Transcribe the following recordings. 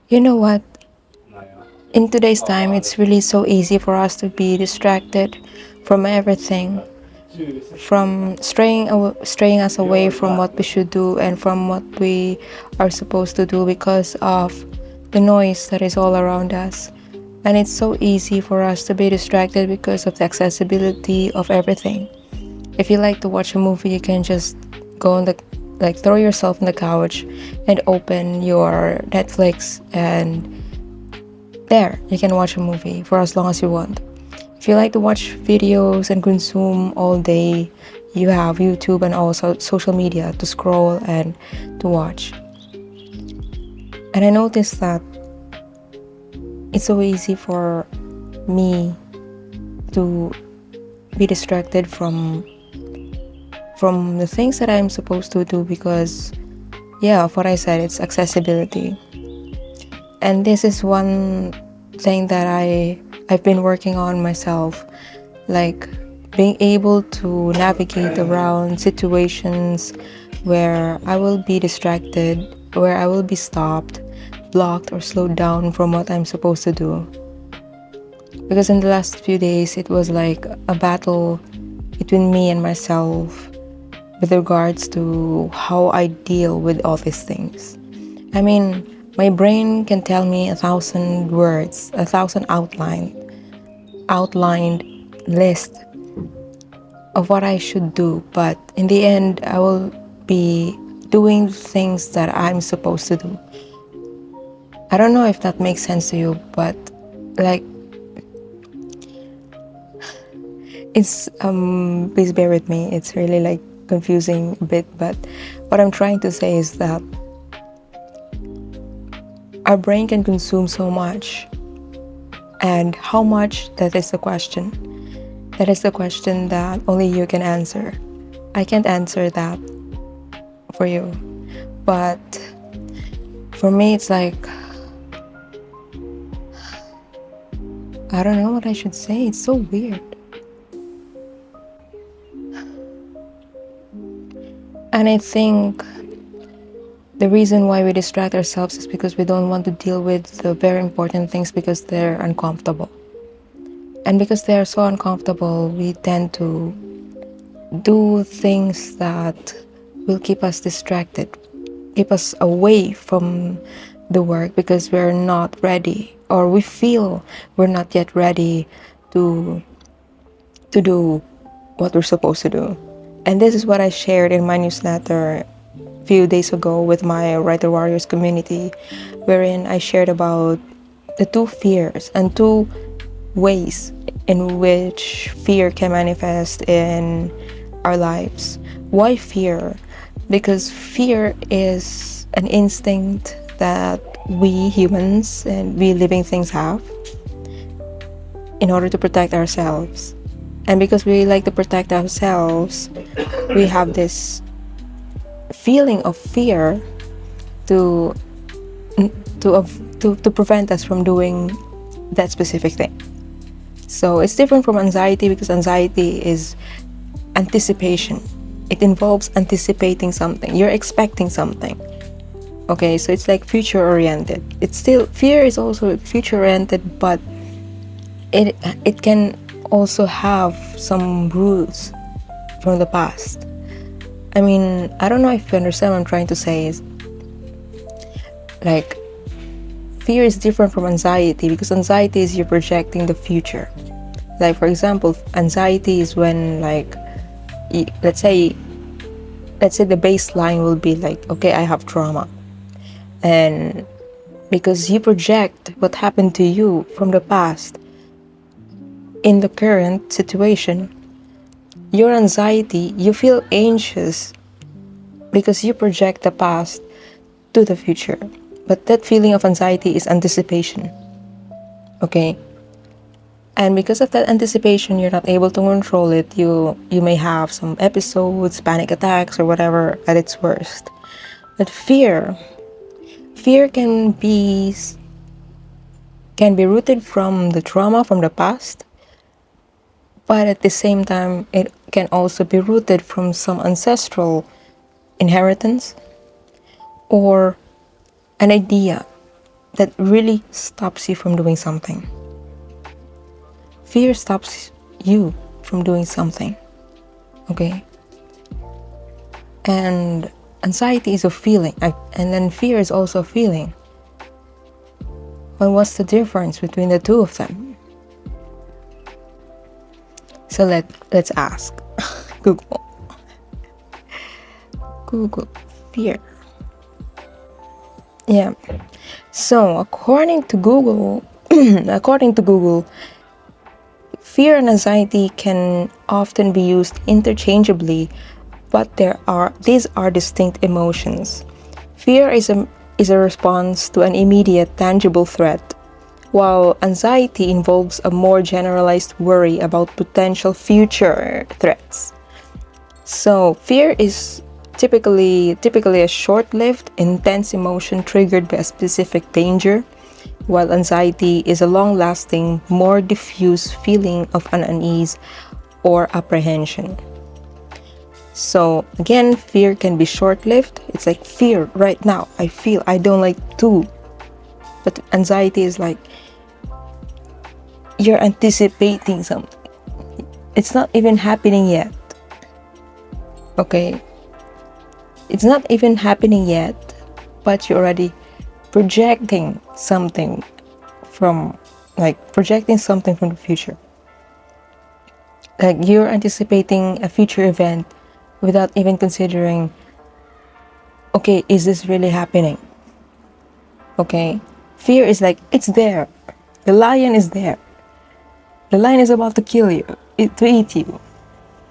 You know what? In today's time, it's really so easy for us to be distracted from everything, from straying us away from what we should do and from what we are supposed to do because of the noise that is all around us. And it's so easy for us to be distracted because of the accessibility of everything. If you like to watch a movie, you can just go on the throw yourself on the couch and open your Netflix, and there you can watch a movie for as long as you want. If you like to watch videos and consume all day, you have YouTube and also social media to scroll and to watch. And I noticed that it's so easy for me to be distracted from the things that I'm supposed to do because, yeah, of what I said, it's accessibility. And this is one thing that I've been working on myself, like being able to navigate around situations where I will be distracted, where I will be stopped, blocked, or slowed down from what I'm supposed to do. Because in the last few days, it was like a battle between me and myself with regards to how I deal with all these things. I mean, my brain can tell me 1,000 words, 1,000 outlined list of what I should do, but in the end, I will be doing things that I'm supposed to do. I don't know if that makes sense to you, but like it's please bear with me. It's really like confusing a bit, but what I'm trying to say is that our brain can consume so much, and how much, that is the question. That is the question that only you can answer. I can't answer that for you. But for me, it's like, I don't know what I should say. It's so weird. And I think the reason why we distract ourselves is because we don't want to deal with the very important things because they're uncomfortable. And because they are so uncomfortable, we tend to do things that will keep us distracted, keep us away from the work because we're not ready, or we feel we're not yet ready to do what we're supposed to do. And this is what I shared in my newsletter a few days ago with my Writer Warriors community, wherein I shared about the two fears and two ways in which fear can manifest in our lives. Why fear? Because fear is an instinct that we humans and we living things have in order to protect ourselves. And because we like to protect ourselves, we have this feeling of fear to to prevent us from doing that specific thing. So it's different from anxiety because anxiety is anticipation. It involves anticipating something. You're expecting something. Okay, so it's like future oriented. It's still, fear is also future oriented, but it can also have some rules from the past. I mean, I don't know if you understand what I'm trying to say. Is like, fear is different from anxiety because anxiety is you're projecting the future. Like, for example, anxiety is when, like, let's say the baseline will be like, okay, I have trauma, and because you project what happened to you from the past in the current situation, your anxiety, you feel anxious because you project the past to the future. But that feeling of anxiety is anticipation. Okay? And because of that anticipation, you're not able to control it. You may have some episodes, panic attacks, or whatever at its worst. But fear can be rooted from the trauma from the past, but at the same time, it can also be rooted from some ancestral inheritance or an idea that really stops you from doing something. Fear stops you from doing something, okay? And anxiety is a feeling, and then fear is also a feeling. But what's the difference between the two of them? So let's ask Google. Google fear. Yeah. So according to Google, fear and anxiety can often be used interchangeably, but these are distinct emotions. Fear is a response to an immediate, tangible threat, while anxiety involves a more generalized worry about potential future threats. So fear is typically a short-lived, intense emotion triggered by a specific danger, while anxiety is a long-lasting, more diffuse feeling of an unease or apprehension. So again, fear can be short-lived. It's like fear right now. I feel I don't like to. But anxiety is like you're anticipating something. It's not even happening yet. Okay? It's not even happening yet, but you're already projecting something from the future. Like you're anticipating a future event without even considering, okay, is this really happening? Okay? Fear is like, it's there. The lion is there. The lion is about to kill you, to eat you.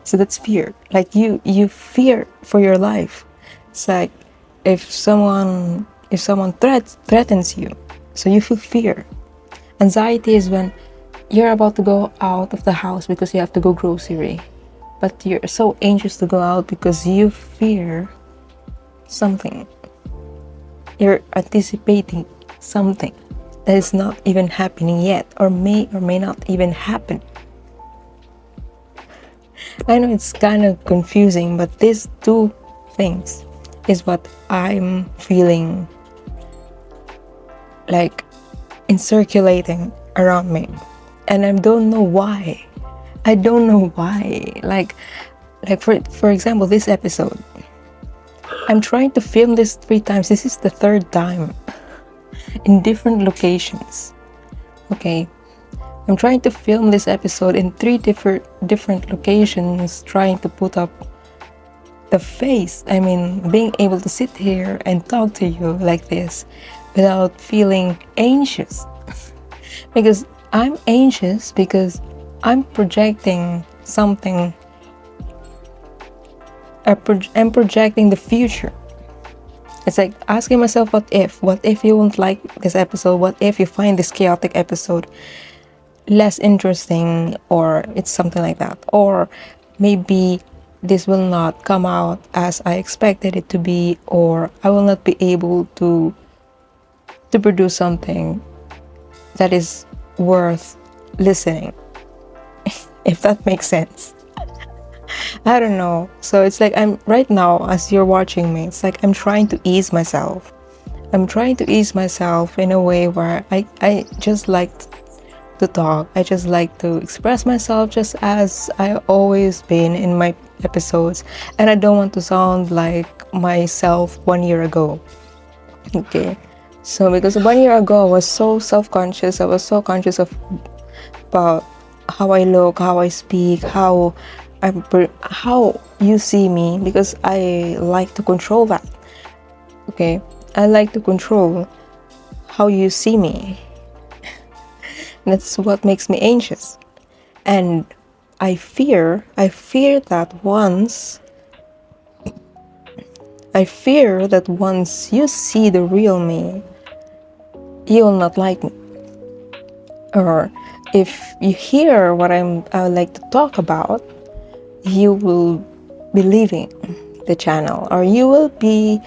So that's fear. Like you fear for your life. It's like if someone threatens you, so you feel fear. Anxiety is when you're about to go out of the house because you have to go grocery, but you're so anxious to go out because you fear something. You're anticipating something that is not even happening yet, or may not even happen. I know it's kind of confusing, but these two things is what I'm feeling like in circulating around me, and I don't know why. Like for example, this episode, I'm trying to film this 3 times. This is the 3rd time in different locations. Okay, I'm trying to film this episode in 3 different locations, trying to put up the face. I mean, being able to sit here and talk to you like this without feeling anxious. Because I'm anxious because I'm projecting something. I'm projecting the future. It's like asking myself, what if you won't like this episode? What if you find this chaotic episode less interesting, or it's something like that? Or maybe this will not come out as I expected it to be, or I will not be able to produce something that is worth listening. If that makes sense. I don't know. So it's like I'm right now, as you're watching me, it's like I'm trying to ease myself. I'm trying to ease myself in a way where I just like to talk. I just like to express myself just as I always been in my episodes. And I don't want to sound like myself 1 year ago. Okay. So because 1 year ago I was so self-conscious. I was so conscious about how I look, how I speak, how you see me, because I like to control that. Okay, I like to control how you see me. That's what makes me anxious, and I fear that once you see the real me, you will not like me. Or if you hear what I would like to talk about, you will be leaving the channel, or you will be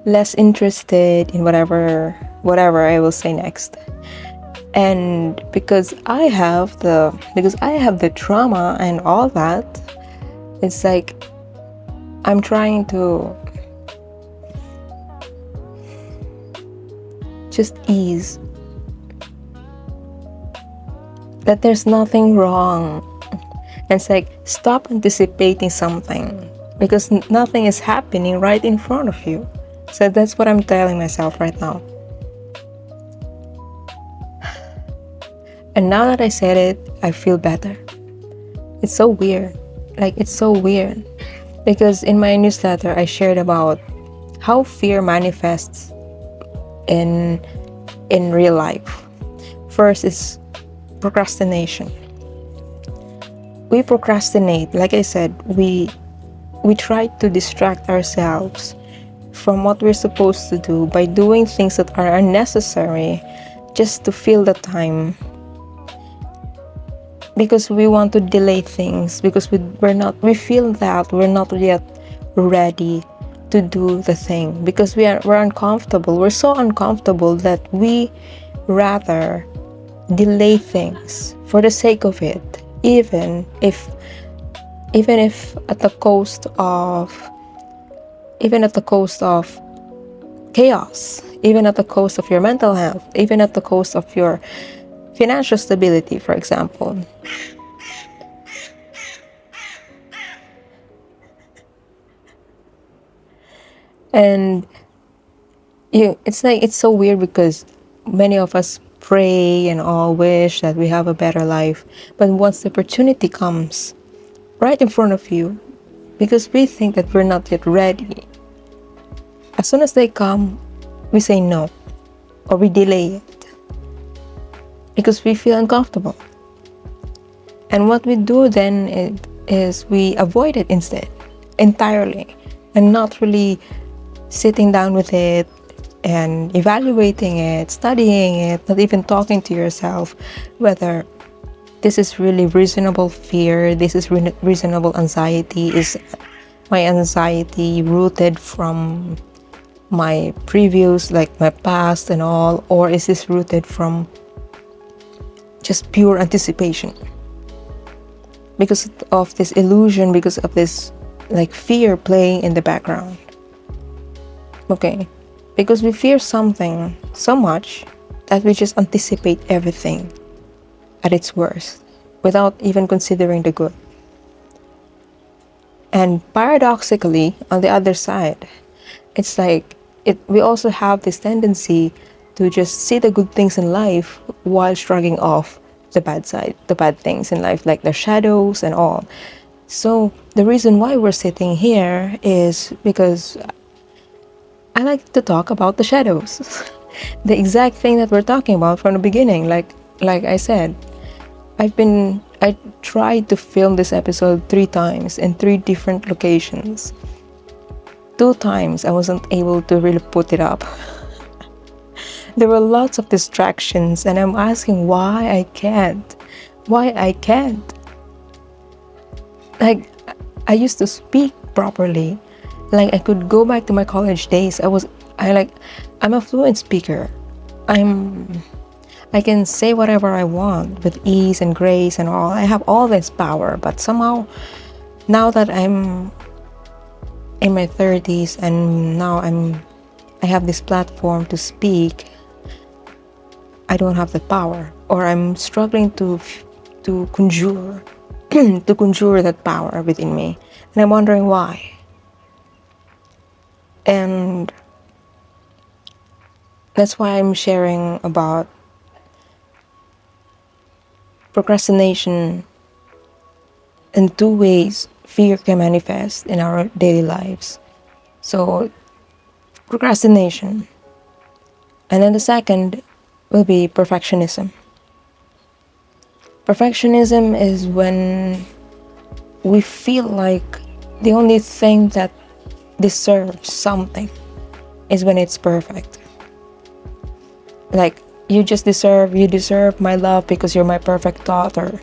less interested in whatever I will say next. And because I have the trauma and all that, it's like I'm trying to just ease. That there's nothing wrong. And it's like, stop anticipating something because nothing is happening right in front of you. So that's what I'm telling myself right now. And now that I said it, I feel better. It's so weird. It's so weird. Because in my newsletter, I shared about how fear manifests in real life. First is procrastination. We procrastinate. Like I said, we try to distract ourselves from what we're supposed to do by doing things that are unnecessary just to fill the time. Because we want to delay things, because we feel that we're not yet ready to do the thing, because we're uncomfortable. We're so uncomfortable that we rather delay things for the sake of it, even if at the cost of chaos, even at the cost of your mental health, even at the cost of your financial stability, for example. And it's so weird because many of us pray and all wish that we have a better life, but once the opportunity comes right in front of you, because we think that we're not yet ready, as soon as they come, we say no, or we delay it because we feel uncomfortable. And what we do then is we avoid it instead, entirely, and not really sitting down with it and evaluating it, studying it, not even talking to yourself whether this is really reasonable fear, this is reasonable anxiety. Is my anxiety rooted from my previous, like my past and all, or is this rooted from just pure anticipation? Because of this illusion, because of this fear playing in the background. Okay, because we fear something so much that we just anticipate everything at its worst without even considering the good. And paradoxically, on the other side, it's we also have this tendency to just see the good things in life while shrugging off the bad things in life, like the shadows and all. So the reason why we're sitting here is because I like to talk about the shadows. The exact thing that we're talking about from the beginning. Like I said, I tried to film this episode 3 times in 3 different locations. 2 times I wasn't able to really put it up. There were lots of distractions, and I'm asking why I can't. I used to speak properly. I could go back to my college days. I'm a fluent speaker. I can say whatever I want with ease and grace and all. I have all this power, but somehow now that I'm in my 30s and now I have this platform to speak, I don't have the power, or I'm struggling to conjure to conjure that power within me, and I'm wondering why. And that's why I'm sharing about procrastination and 2 ways fear can manifest in our daily lives. So procrastination, and then the second will be perfectionism. Perfectionism is when we feel like the only thing that deserves something is when it's perfect. You deserve my love because you're my perfect daughter.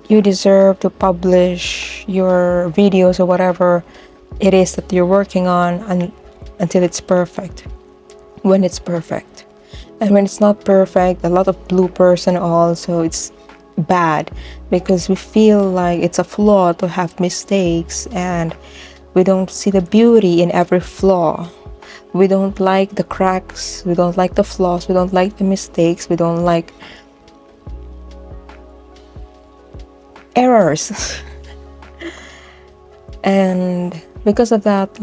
You deserve to publish your videos or whatever it is that you're working on until it's perfect. When it's perfect. And when it's not perfect, a lot of bloopers and all, so it's bad because we feel like it's a flaw to have mistakes, and we don't see the beauty in every flaw. We don't like the cracks, we don't like the flaws, we don't like the mistakes, we don't like errors. And because of that,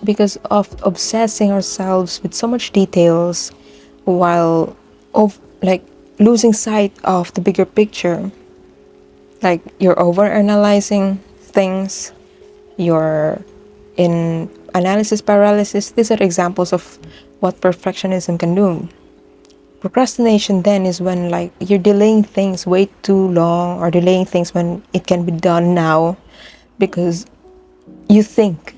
because of obsessing ourselves with so much details while losing sight of the bigger picture, like you're over analyzing things, you're in analysis paralysis. These are examples of what perfectionism can do. Procrastination then is when you're delaying things way too long, or delaying things when it can be done now, because you think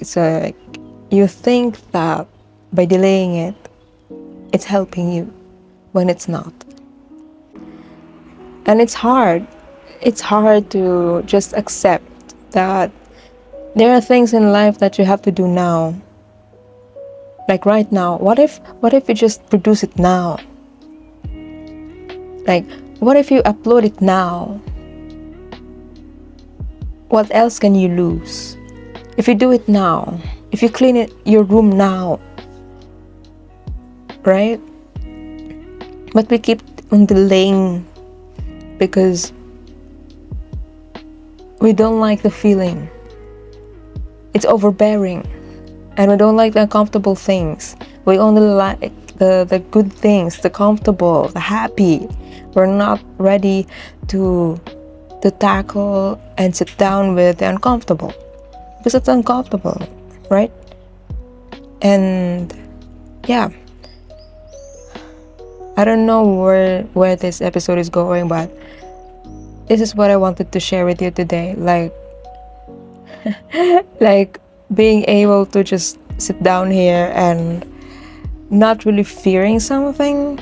so you think that by delaying it, it's helping you, when it's not. And it's hard to just accept that there are things in life that you have to do now, like right now. What if you just produce it now? Like, what if you upload it now? What else can you lose? If you do it now, if you clean your room now, right? But we keep on delaying because we don't like the feeling. It's overbearing, and we don't like the uncomfortable things. We only like the good things, the comfortable, the happy. We're not ready to tackle and sit down with the uncomfortable, because it's uncomfortable, right? And yeah, I don't know where this episode is going, but this is what I wanted to share with you today. Like being able to just sit down here and not really fearing something,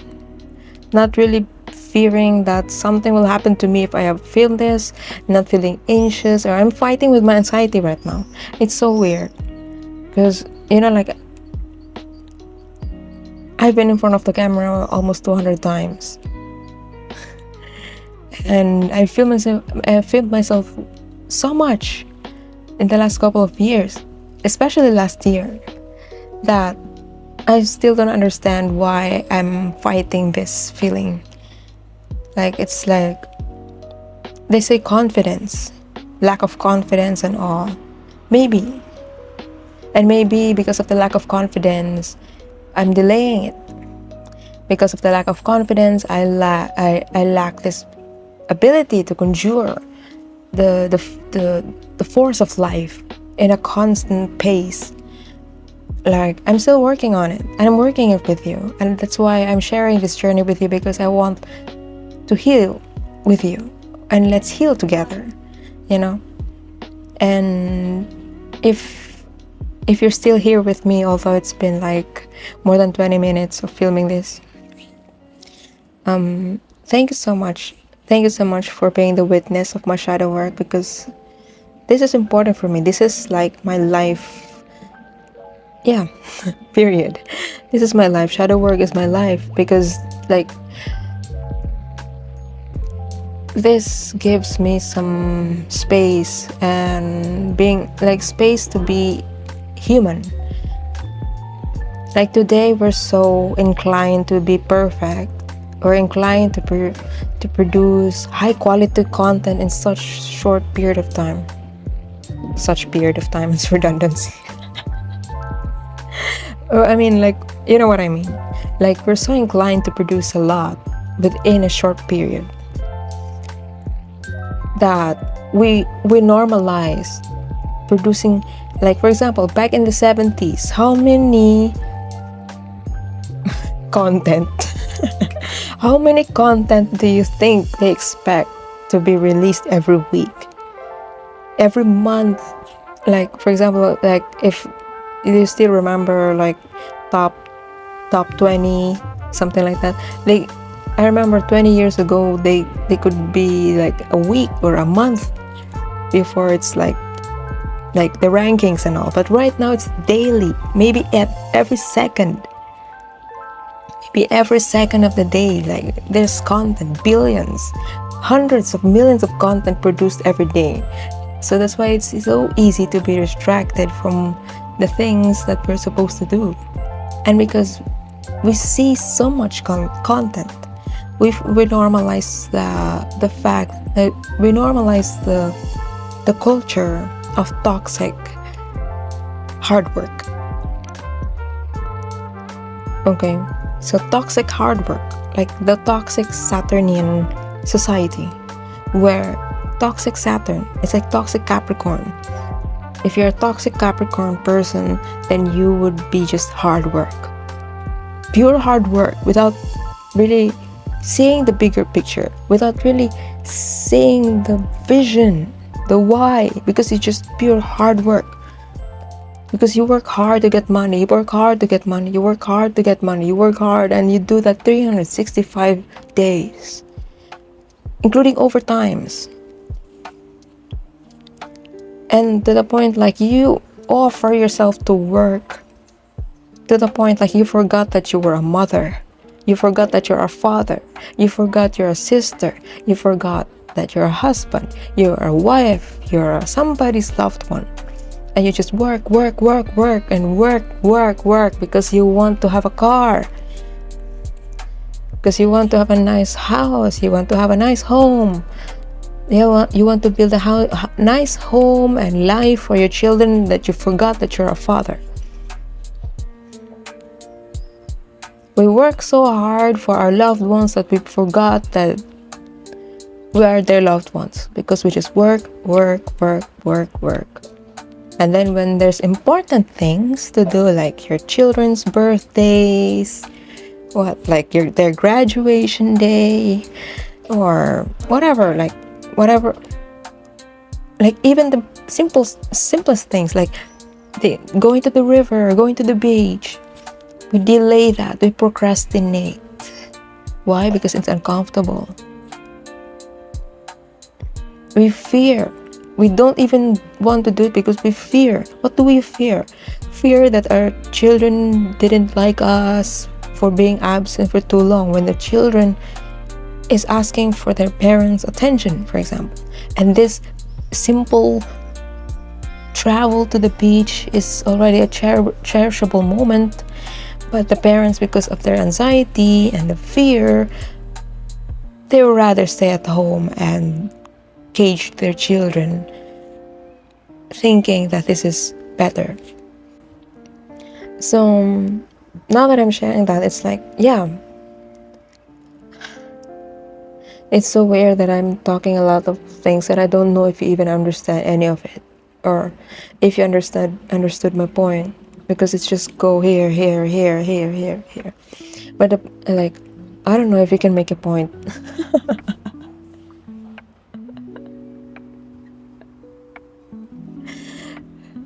not really fearing that something will happen to me if I have feel this, not feeling anxious, or I'm fighting with my anxiety right now. It's so weird, because I've been in front of the camera almost 200 times, and I filmed myself so much in the last couple of years, especially last year, that I still don't understand why I'm fighting this feeling. It's like they say confidence, lack of confidence and all. Maybe because of the lack of confidence, I'm delaying it. Because of the lack of confidence, I lack this ability to conjure the force of life in a constant pace. I'm still working on it, and I'm working it with you, and that's why I'm sharing this journey with you, because I want to heal with you, and let's heal together, and if you're still here with me, although it's been more than 20 minutes of filming this, thank you so much for being the witness of my shadow work, because this is important for me. This is my life. Yeah. Period. This is my life. Shadow work is my life, because this gives me some space, and being space to be human. Today we're so inclined to be perfect, or inclined to produce high quality content in such short period of time. Such period of time is redundancy. Or I mean, you know what I mean. We're so inclined to produce a lot within a short period, that we normalize producing. For example, back in the 70s, how many content how many content do you think they expect to be released every week, every month? For example, if you still remember top 20, something like that. I remember 20 years ago, they could be a week or a month before it's the rankings and all. But right now it's daily, maybe at every second of the day. There's content, billions, hundreds of millions of content produced every day. So that's why it's so easy to be distracted from the things that we're supposed to do. And because we see so much content, we normalize the fact that we normalize the culture of toxic hard work. Okay, so toxic hard work, like the toxic Saturnian society, where toxic Saturn is like toxic Capricorn. If you're a toxic Capricorn person, then you would be just hard work. Pure hard work without really seeing the bigger picture, without really seeing the vision, the why, because it's just pure hard work. Because you work hard to get money, you work hard to get money, you work hard to get money, you work hard, and you do that 365 days, including overtimes. And to the point like you offer yourself to work, to the point like you forgot that you were a mother, you forgot that you're a father, you forgot you're a sister, you forgot that you're a husband, you're a wife, you're somebody's loved one. And you just work and work because you want to have a car, because you want to have a nice house, you want to have a nice home, you want to build a nice home and life for your children, that you forgot that you're a father. We work so hard for our loved ones that we forgot that we are their loved ones, because we just work. And then when there's important things to do, like your children's birthdays, their graduation day, or whatever, like even the simplest things, like going to the river, going to the beach, we delay that, we procrastinate. Why? Because it's uncomfortable. We fear. We don't even want to do it because we fear. What do we fear? Fear that our children didn't like us for being absent for too long, when the children is asking for their parents' attention, for example. And this simple travel to the beach is already a cherishable moment, but the parents, because of their anxiety and the fear, they would rather stay at home and cage their children, thinking that this is better. So now that I'm sharing that, it's like, yeah, it's so weird that I'm talking a lot of things that I don't know if you even understand any of it, or if you understood my point, because it's just go here. But I don't know if you can make a point.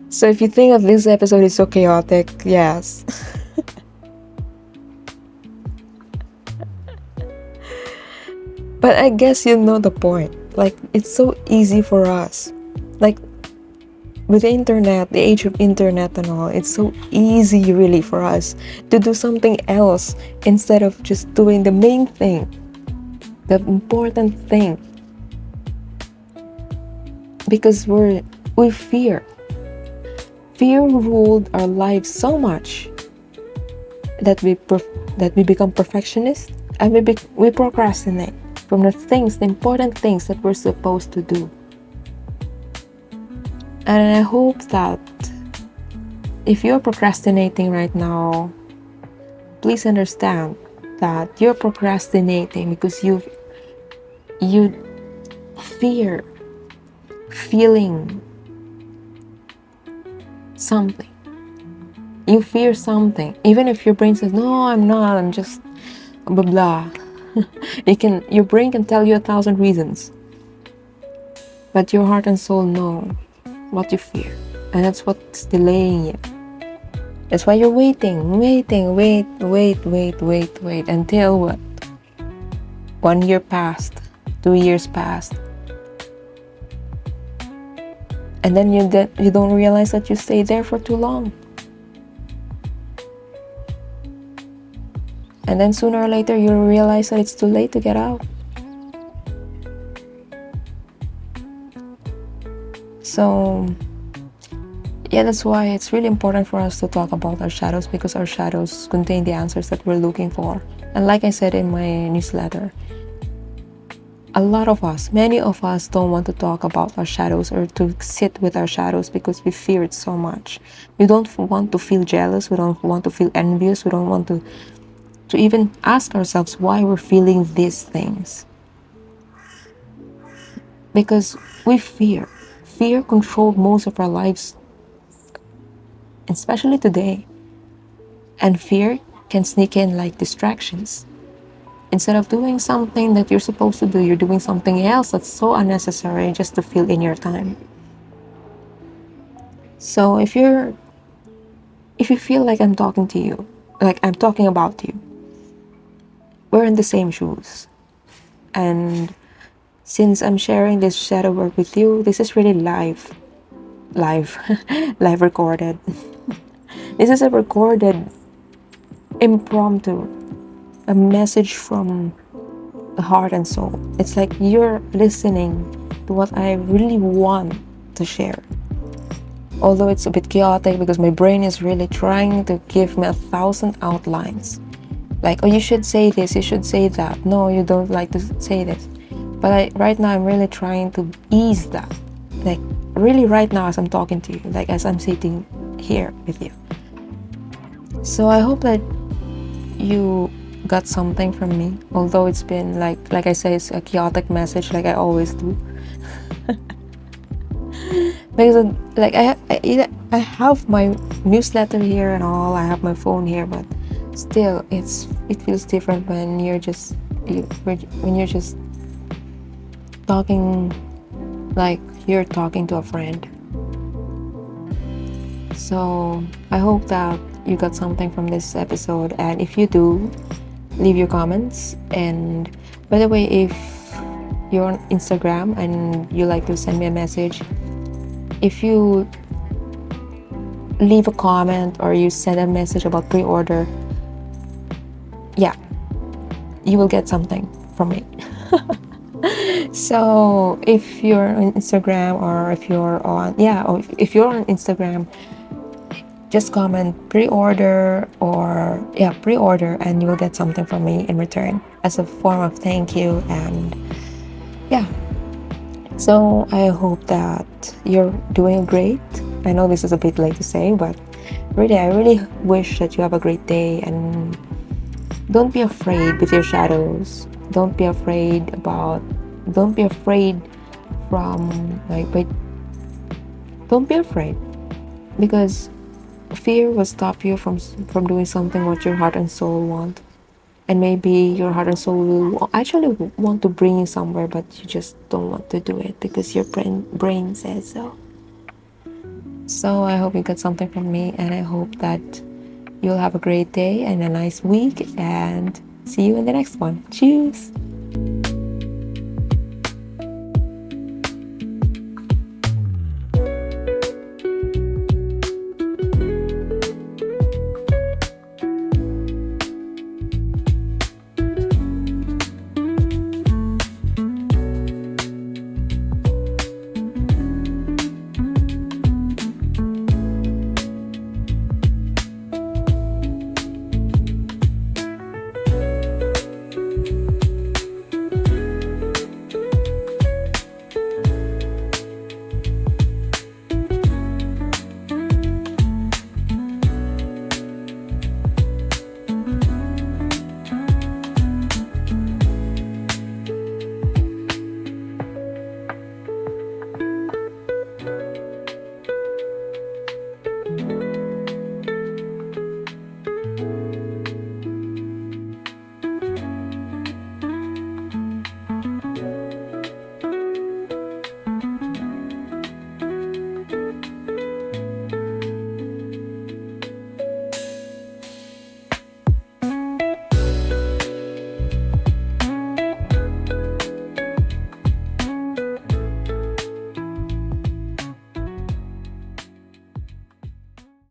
So if you think of this episode is so chaotic, yes. But I guess you know the point. Like, it's so easy for us. Like, with the internet, the age of internet and all, it's so easy really for us to do something else instead of just doing the main thing, the important thing. Because we fear. Fear ruled our lives so much that we become perfectionists, and we procrastinate from the important things that we're supposed to do. And I hope that if you're procrastinating right now, please understand that you're procrastinating because you fear feeling something. You fear something, even if your brain says, no, I'm not, I'm just blah blah. Your brain can tell you 1,000 reasons, but your heart and soul know what you fear, and that's what's delaying you. That's why you're waiting until what? 1 year passed, 2 years passed, and then you don't realize that you stayed there for too long. And then sooner or later you'll realize that it's too late to get out. So yeah, that's why it's really important for us to talk about our shadows, because our shadows contain the answers that we're looking for. And like I said in my newsletter, a lot of us, many of us, don't want to talk about our shadows or to sit with our shadows because we fear it so much. We don't want to feel jealous, we don't want to feel envious, we don't want to even ask ourselves why we're feeling these things. Because we fear. Fear controlled most of our lives, especially today. And fear can sneak in like distractions. Instead of doing something that you're supposed to do, you're doing something else that's so unnecessary just to fill in your time. So if you feel like I'm talking to you, like I'm talking about you, we're in the same shoes. And since I'm sharing this shadow work with you, this is really live, live recorded. This is a recorded impromptu, a message from the heart and soul. It's like you're listening to what I really want to share. Although it's a bit chaotic because my brain is really trying to give me 1,000 outlines. Like, oh, you should say this, you should say that. No, you don't like to say this. But right now, I'm really trying to ease that. Like, really, right now, as I'm talking to you, like, as I'm sitting here with you. So, I hope that you got something from me. Although it's been, like I say, it's a chaotic message, like I always do. Because, like, I have my newsletter here and all, I have my phone here, but still, it feels different when you're just talking like you're talking to a friend. So I hope that you got something from this episode, and if you do, leave your comments. And by the way, if you're on Instagram and you like to send me a message, if you leave a comment or you send a message about pre-order, yeah, you will get something from me. So if you're on Instagram, or if you're on if you're on Instagram, just comment pre-order, or pre-order, and you will get something from me in return as a form of thank you. And yeah, so I hope that you're doing great. I know this is a bit late to say, but really, I really wish that you have a great day. And don't be afraid with your shadows. Don't be afraid from don't be afraid, because fear will stop you from doing something what your heart and soul want. And maybe your heart and soul will actually want to bring you somewhere, but you just don't want to do it because your brain says so. So I hope you got something from me, and I hope that you'll have a great day and a nice week, and see you in the next one. Cheers.